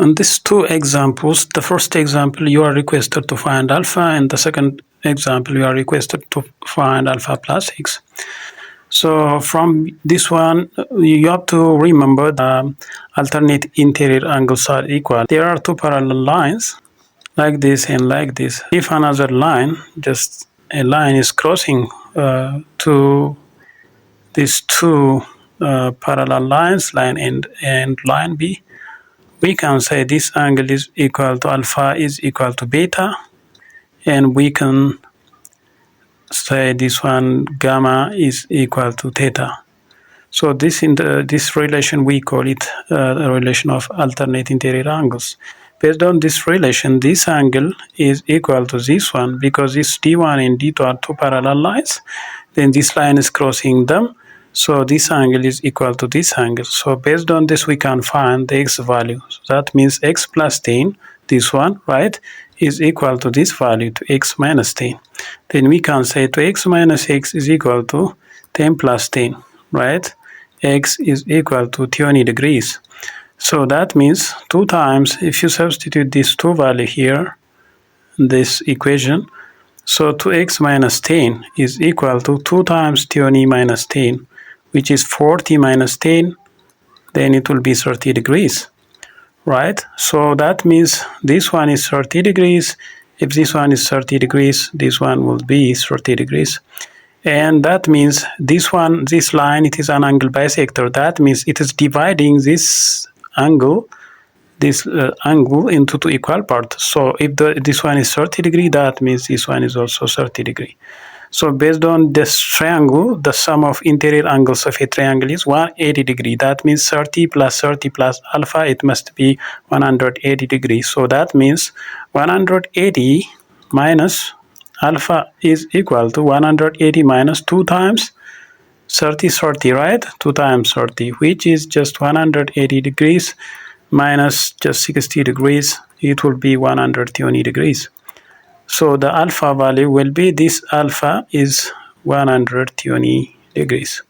In these two examples, the first example you are requested to find alpha, and the second example you are requested to find alpha plus x. So from this one, you have to remember the alternate interior angles are equal. There are two parallel lines, like this and like this. If another line, just a line is crossing to these two parallel lines, line and line B, we can say this angle is equal to alpha is equal to beta, and we can say this one gamma is equal to theta. So this relation we call it the relation of alternate interior angles. Based on this relation, this angle is equal to this one because this D1 and D2 are two parallel lines. Then this line is crossing them. So this angle is equal to this angle. So based on this, we can find the x value. So that means x plus 10, this one, right, is equal to this value, to x minus 10. Then we can say to x minus x is equal to 10 plus 10, right? X is equal to 20 degrees. So that means 2 times, if you substitute these two values here, this equation, so 2x minus 10 is equal to 2 times 20 minus 10, which is 40 minus 10, then it will be 30 degrees, right? So that means this one is 30 degrees. If this one is 30 degrees, this one will be 30 degrees. And that means this one, this line, it is an angle bisector. That means it is dividing this angle into two equal parts. So if this one is 30 degree, that means this one is also 30 degree. So based on this triangle, the sum of interior angles of a triangle is 180 degree. That means 30 plus alpha, it must be 180 degrees. So that means 180 minus alpha is equal to 180 minus 2 times 30, right? 2 times 30, which is just 180 degrees minus just 60 degrees. It will be 120 degrees. So the alpha value will be, this alpha is 120 degrees.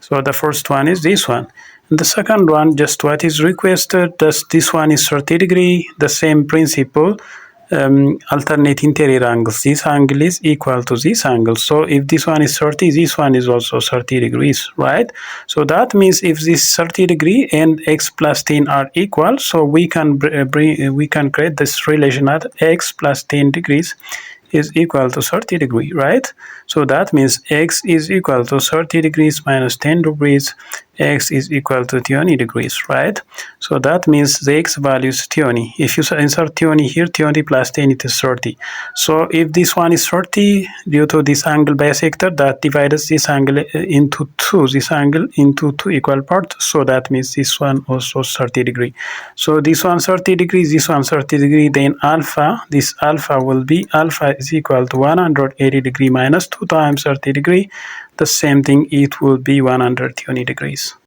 So the first one is this one. And the second one, just what is requested, this one is 30 degree, the same principle, alternate interior angles. This angle is equal to this angle. So if this one is 30, this one is also 30 degrees, right? So that means if this 30 degree and x plus 10 are equal, so we can create this relation that x plus 10 degrees is equal to 30 degree, right? So that means x is equal to 30 degrees minus 10 degrees, x is equal to 20 degrees, right? So that means the x value is 20. If you insert 20 here, 20 plus 10, it is 30. So if this one is 30, due to this angle bisector that divides this angle into two, this angle into two equal parts, so that means this one also 30 degree. So this one 30 degrees, this one 30 degree, then alpha, this alpha will be, alpha is equal to 180 degree minus 2 times 30 degree. The same thing, it will be 120 degrees.